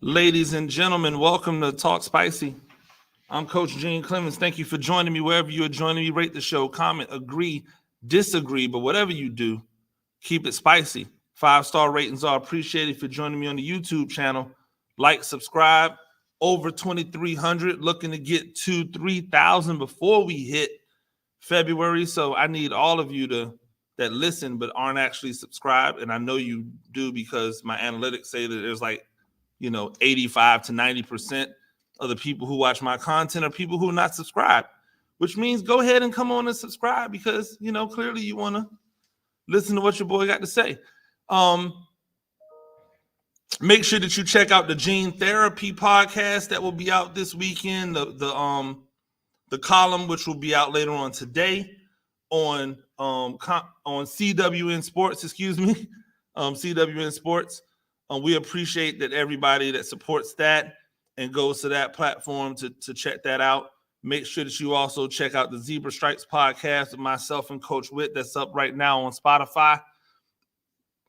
Ladies and gentlemen, welcome to Talk Spicy. I'm Coach Gene Clemens. Thank you for joining me wherever you are joining me. Rate the show, comment, agree, disagree, but whatever you do, keep it spicy. 5-star ratings are appreciated for joining me on the YouTube channel. Like, subscribe. Over 2,300, looking to get to 3,000 before we hit February. So I need all of you that listen but aren't actually subscribed. And I know you do because my analytics say that there's 85 to 90% of the people who watch my content are people who are not subscribed, which means go ahead and come on and subscribe because, clearly you want to listen to what your boy got to say. Make sure that you check out the Gene Therapy podcast that will be out this weekend. The column, which will be out later on today on CWN Sports, CWN Sports. We appreciate that everybody that supports that and goes to that platform to check that out. Make sure that you also check out the Zebra Stripes podcast with myself and Coach Witt that's up right now on Spotify.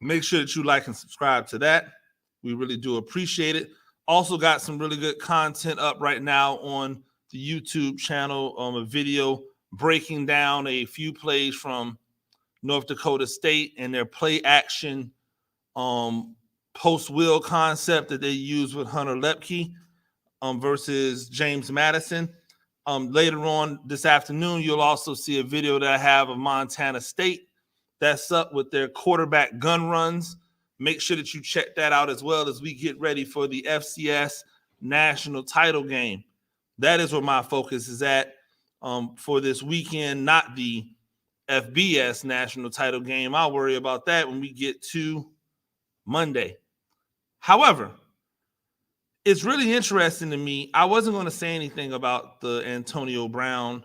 Make sure that you like and subscribe to that. We really do appreciate it. Also got some really good content up right now on the YouTube channel, a video breaking down a few plays from North Dakota State and their play action post-will concept that they use with Hunter Lepke versus James Madison. Later on this afternoon, you'll also see a video that I have of Montana State that's up with their quarterback gun runs. Make sure that you check that out as well as we get ready for the FCS national title game. That is where my focus is at for this weekend, not the FBS national title game. I'll worry about that when we get to Monday. However, it's really interesting to me. I wasn't going to say anything about the Antonio Brown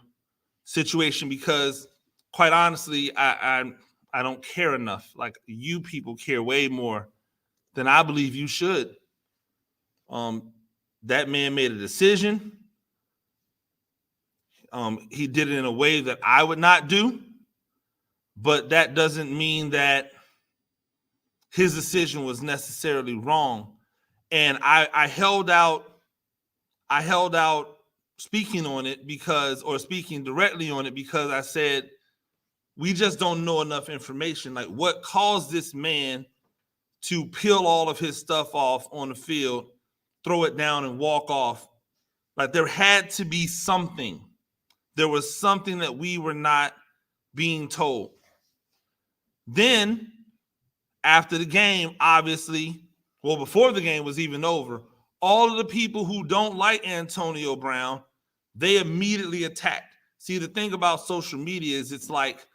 situation because, quite honestly, I don't care enough. Like, you people care way more than I believe you should. That man made a decision. He did it in a way that I would not do, but that doesn't mean that his decision was necessarily wrong. And I held out speaking directly on it because I said, we just don't know enough information. Like, what caused this man to peel all of his stuff off on the field, throw it down and walk off? Like, there had to be something. There was something that we were not being told. Then, after the game, obviously, before the game was even over, all of the people who don't like Antonio Brown, they immediately attacked. See, the thing about social media is it's like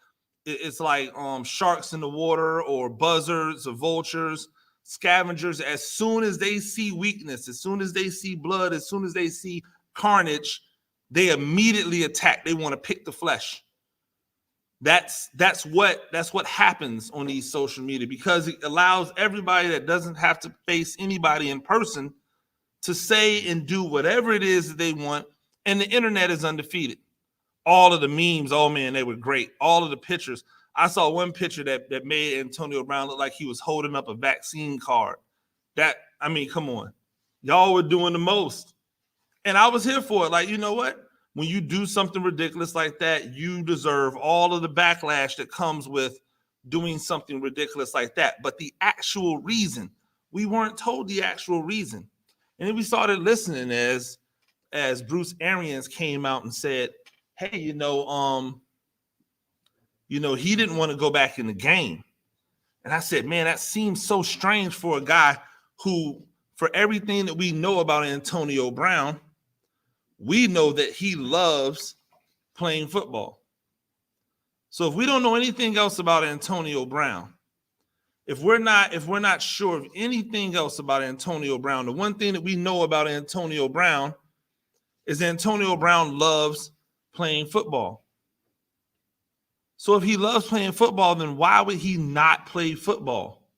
sharks in the water or buzzards or vultures, scavengers. As soon as they see weakness, as soon as they see blood, as soon as they see carnage, they immediately attack. They want to pick the flesh. That's what happens on these social media because it allows everybody that doesn't have to face anybody in person to say and do whatever it is that they want, and the internet is undefeated. All of the memes, oh man, they were great. All of the pictures. I saw one picture that made Antonio Brown look like he was holding up a vaccine card. Come on. Y'all were doing the most. And I was here for it. Like, you know what? When you do something ridiculous like that, you deserve all of the backlash that comes with doing something ridiculous like that. But the actual reason, we weren't told the actual reason. And then we started listening as Bruce Arians came out and said, hey, he didn't want to go back in the game. And I said, man, that seems so strange for a guy who, for everything that we know about Antonio Brown, we know that he loves playing football. So if we don't know anything else about Antonio Brown, if we're not sure of anything else about Antonio Brown, the one thing that we know about Antonio Brown is Antonio Brown loves playing football. So if he loves playing football, then why would he not play football?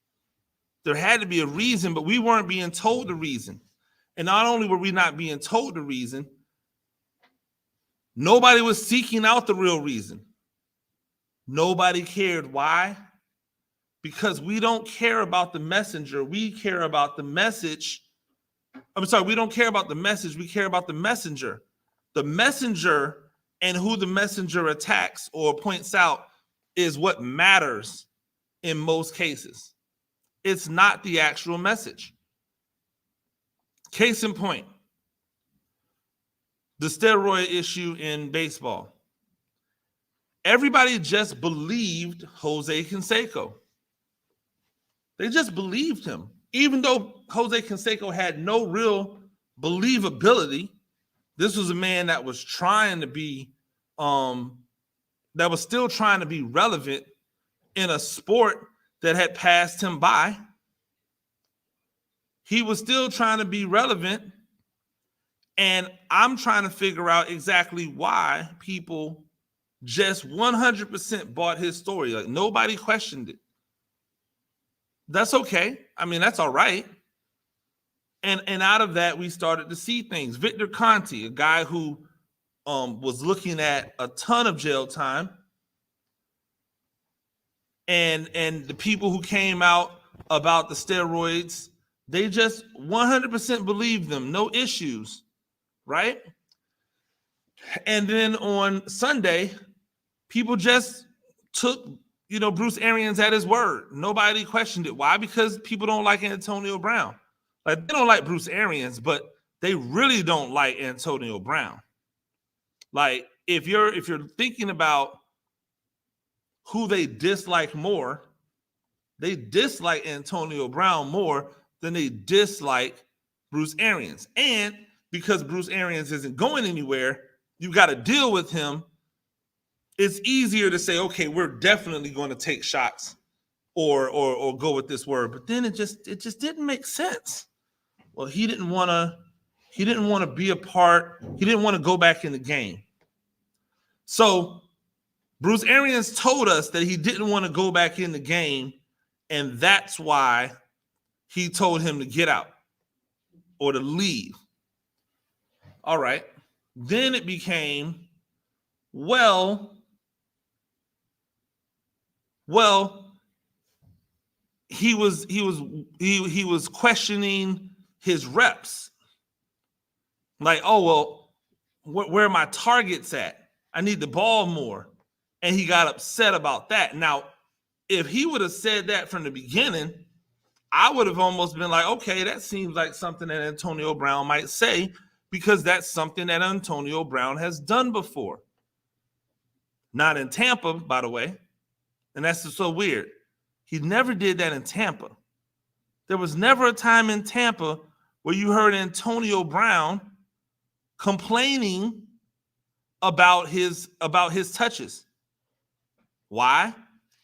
There had to be a reason, but we weren't being told the reason. And not only were we not being told the reason, nobody was seeking out the real reason. Nobody cared. Why? Because we don't care about the messenger. We care about the message I'm sorry, we don't care about the message. We care about the messenger. The messenger and who the messenger attacks or points out is what matters in most cases. It's not the actual message. Case in point, the steroid issue in baseball. Everybody just believed Jose Canseco. They just believed him. Even though Jose Canseco had no real believability, this was a man that was trying to be, that was still trying to be relevant in a sport that had passed him by. He was still trying to be relevant. And I'm trying to figure out exactly why people just 100% bought his story. Like, nobody questioned it. That's okay. I mean, that's all right. And out of that, we started to see things. Victor Conte, a guy who was looking at a ton of jail time, and the people who came out about the steroids, they just 100% believed them, no issues, right? And then on Sunday, people just took, Bruce Arians at his word. Nobody questioned it. Why? Because people don't like Antonio Brown. Like, they don't like Bruce Arians, but they really don't like Antonio Brown. Like, if you're thinking about who they dislike more, they dislike Antonio Brown more than they dislike Bruce Arians. And because Bruce Arians isn't going anywhere, you got to deal with him. It's easier to say, okay, we're definitely going to take shots or go with this word. But then it just didn't make sense. Well, he didn't want to be a part. He didn't want to go back in the game. So Bruce Arians told us that he didn't want to go back in the game, and that's why he told him to get out or to leave. All right. Then it became, well, he was questioning his reps. Like, oh, well, where are my targets at? I need the ball more. And he got upset about that. Now, if he would have said that from the beginning, I would have almost been like, okay, that seems like something that Antonio Brown might say, because that's something that Antonio Brown has done before. Not in Tampa, by the way. And that's just so weird. He never did that in Tampa. There was never a time in Tampa where you heard Antonio Brown complaining about his touches. Why?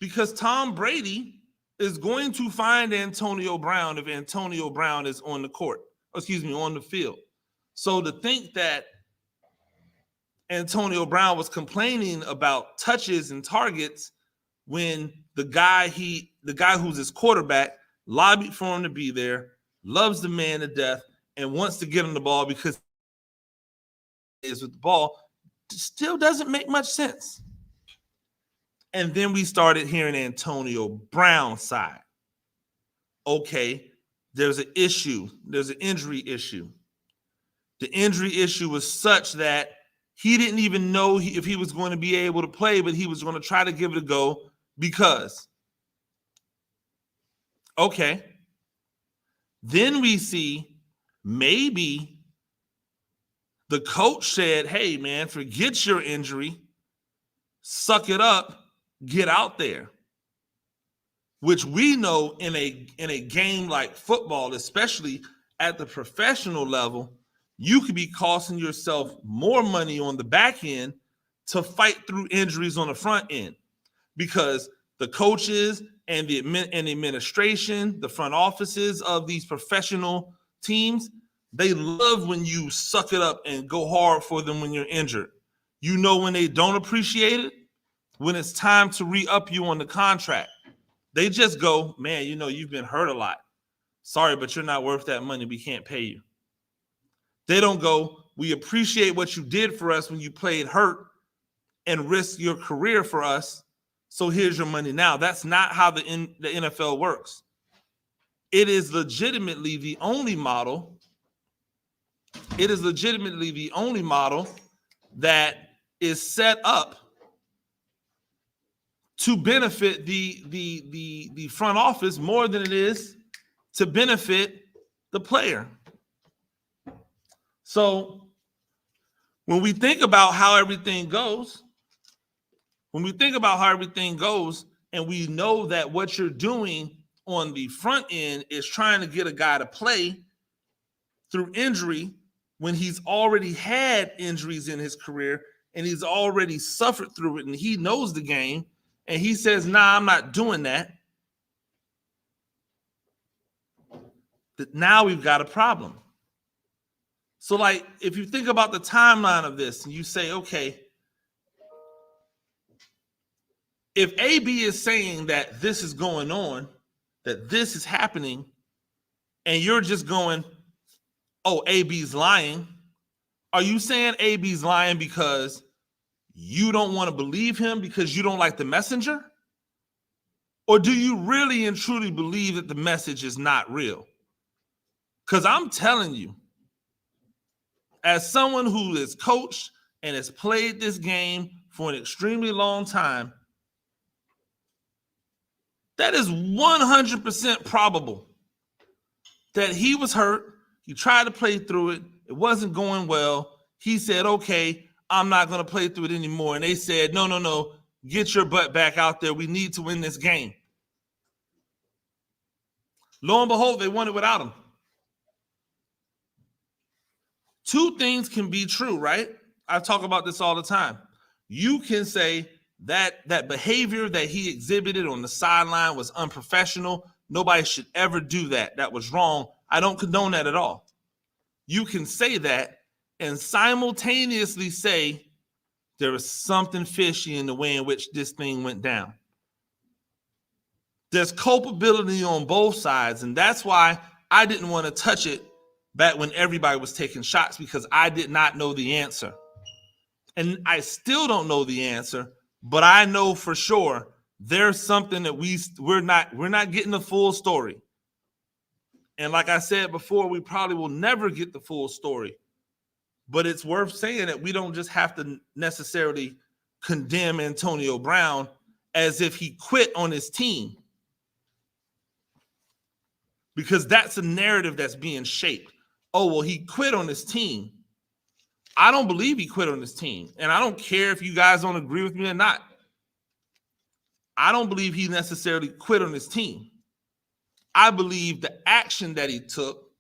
Because Tom Brady is going to find Antonio Brown if Antonio Brown is on the court, on the field. So to think that Antonio Brown was complaining about touches and targets when the guy who's his quarterback lobbied for him to be there, loves the man to death, and wants to get him the ball because he is with the ball, still doesn't make much sense. And then we started hearing Antonio Brown's side. Okay, there's an issue. There's an injury issue. The injury issue was such that he didn't even know if he was going to be able to play, but he was going to try to give it a go because. Okay. Then we see maybe the coach said, hey, man, forget your injury. Suck it up. Get out there. Which we know in a game like football, especially at the professional level, you could be costing yourself more money on the back end to fight through injuries on the front end, because the coaches and the administration, the front offices of these professional teams, they love when you suck it up and go hard for them when you're injured. You know when they don't appreciate it? When it's time to re-up you on the contract. They just go, man, you've been hurt a lot. Sorry, but you're not worth that money. We can't pay you. They don't go, we appreciate what you did for us when you played hurt and risked your career for us, so here's your money now. That's not how the NFL works. It is legitimately the only model It is legitimately the only model that is set up to benefit the front office more than it is to benefit the player. So when we think about how everything goes, and we know that what you're doing on the front end is trying to get a guy to play through injury when he's already had injuries in his career and he's already suffered through it and he knows the game, and he says, nah, I'm not doing that, that now we've got a problem. So, like, if you think about the timeline of this and you say, okay, if AB is saying that this is going on, that this is happening, and you're just going, oh, AB's lying, are you saying AB's lying because you don't want to believe him because you don't like the messenger? Or do you really and truly believe that the message is not real? Because I'm telling you, as someone who has coached and has played this game for an extremely long time, that is 100% probable that he was hurt. He tried to play through it. It wasn't going well. He said, okay, I'm not going to play through it anymore. And they said, no, get your butt back out there. We need to win this game. Lo and behold, they won it without him. Two things can be true, right? I talk about this all the time. You can say that behavior that he exhibited on the sideline was unprofessional. Nobody should ever do that. That was wrong. I don't condone that at all. You can say that and simultaneously say there was something fishy in the way in which this thing went down. There's culpability on both sides, and that's why I didn't want to touch it back when everybody was taking shots, because I did not know the answer. And I still don't know the answer, but I know for sure there's something that we're not getting the full story. And like I said before, we probably will never get the full story. But it's worth saying that we don't just have to necessarily condemn Antonio Brown as if he quit on his team, because that's a narrative that's being shaped. Oh, well, he quit on his team. I don't believe he quit on his team. And I don't care if you guys don't agree with me or not. I don't believe he necessarily quit on his team. I believe the action that he took,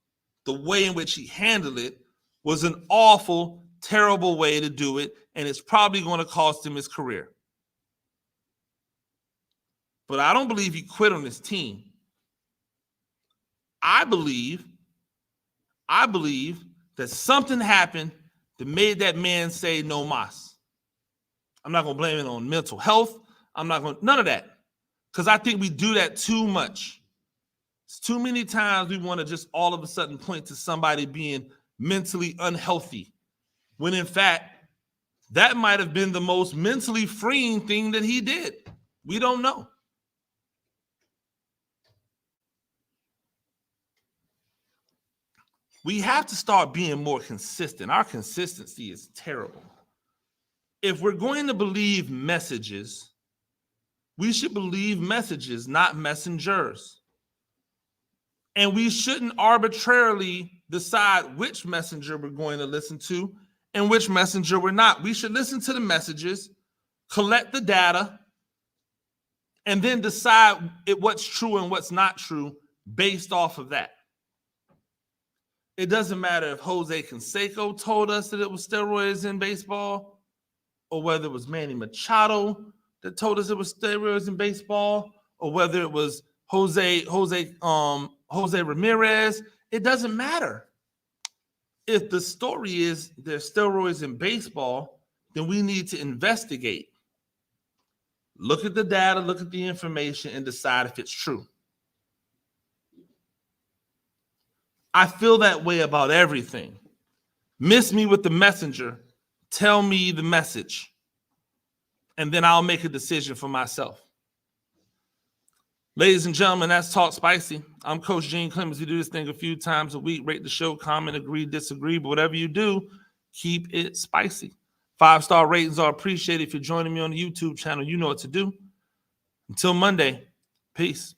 the way in which he handled it, was an awful, terrible way to do it, and it's probably going to cost him his career. But I don't believe he quit on his team. I believe that something happened that made that man say no mas. I'm not going to blame it on mental health. None of that. Because I think we do that too much. It's too many times we want to just all of a sudden point to somebody being mentally unhealthy, when in fact, that might have been the most mentally freeing thing that he did. We don't know. We have to start being more consistent. Our consistency is terrible. If we're going to believe messages, we should believe messages, not messengers. And we shouldn't arbitrarily decide which messenger we're going to listen to and which messenger we're not. We should listen to the messages, collect the data, and then decide what's true and what's not true based off of that. It doesn't matter if Jose Canseco told us that it was steroids in baseball, or whether it was Manny Machado that told us it was steroids in baseball, or whether it was Jose Ramirez. It doesn't matter. If the story is there's steroids in baseball, then we need to investigate. Look at the data, look at the information, and decide if it's true. I feel that way about everything. Miss me with the messenger. Tell me the message. And then I'll make a decision for myself. Ladies and gentlemen, that's Talk Spicy. I'm Coach Gene Clemens. We do this thing a few times a week. Rate the show, comment, agree, disagree. But whatever you do, keep it spicy. 5-star ratings are appreciated. If you're joining me on the YouTube channel, you know what to do. Until Monday, peace.